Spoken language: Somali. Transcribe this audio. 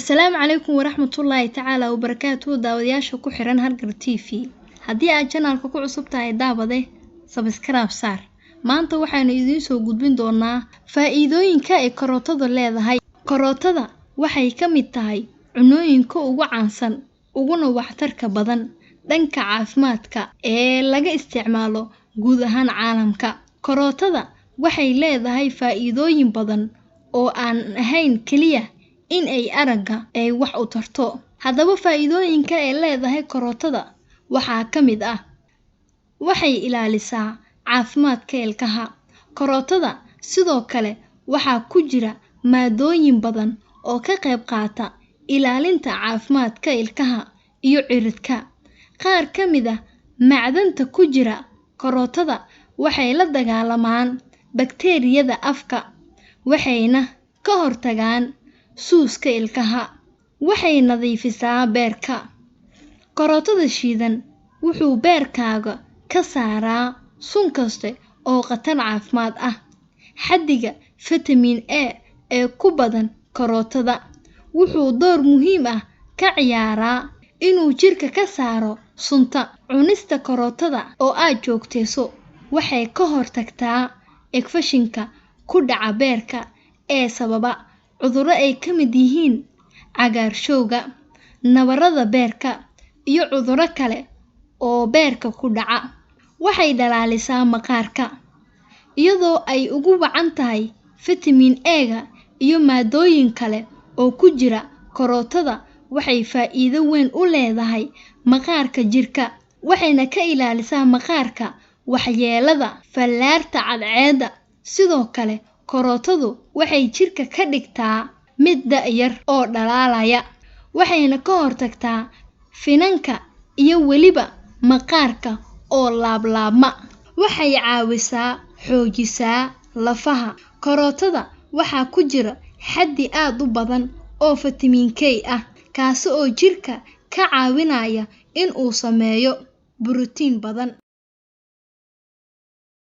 السلام عليكم ورحمة الله تعالى وبركاته داودياشا ku xiran Hargar TV haddii aad channelka ku cusub tahay daawade subscribe saar maanta waxaanu idin soo gudbin doonaa faa'iidooyinka ay karootada leedahay karootada waxay ka mid tahay cunooyinka ugu caansan uguna waxtarka badan dhanka caafimaadka ee laga isticmaalo guud ahaan caalamka karootada waxay leedahay faa'iidooyin badan oo aan ahayn kaliya in ay araga ay wax u tarto haddaba faa'iidooyinka ay leedahay karootada waxaa ka mid ah waxay ilaalisaa caafimaadka ilkaha karootada sidoo kale waxaa ku jira maadooyin badan oo ka qayb qaata ilaalinta caafimaadka ilkaha iyo ciridka qaar ka mid ah macdanta ku jira karootada waxay la dagaalamaan bakteeriyada afka waxayna ka hortagaan suuska ilkaha waxay nadiifisaa beerka karootada shiidan wuxuu beerkaaga ka saaraa sun kaste oo khatar caafimaad ah xaddiga vitamin A ee ku badan karootada wuxuu door muhiim ah ka ciyaaraa inuu jirka ka saaro sunta cunista karootada oo aad joogteyso waxay ka hortagtaa infekshinka ku dhaca beerka ee sababa cudurro ay ka mid yihiin cagaarshowga nabarada beerka iyo cudurro kale oo beerka ku dhaca waxay dhalaalisaa maqaarka iyadoo ay ugu wacan tahay vitamin A-ga iyo maadooyin kale oo ku jira karootada waxay faa'iido weyn u leedahay maqaarka jirka waxayna ka ilaalisaa maqaarka waxyeelada fallaarta cadceedda sidoo kale karootadu waxay jirka ka dhigtaa mid da'yar oo dhalaalaya waxayna ka hortagtaa finanka iyo weliba maqaarka oo laablaabma waxay caawisaa xoojisaa lafaha karootada waxaa ku jira xaddi aad u badan oo vitamin K ah kaas oo jirka ka caawinaya in uu sameeyo borotiin badan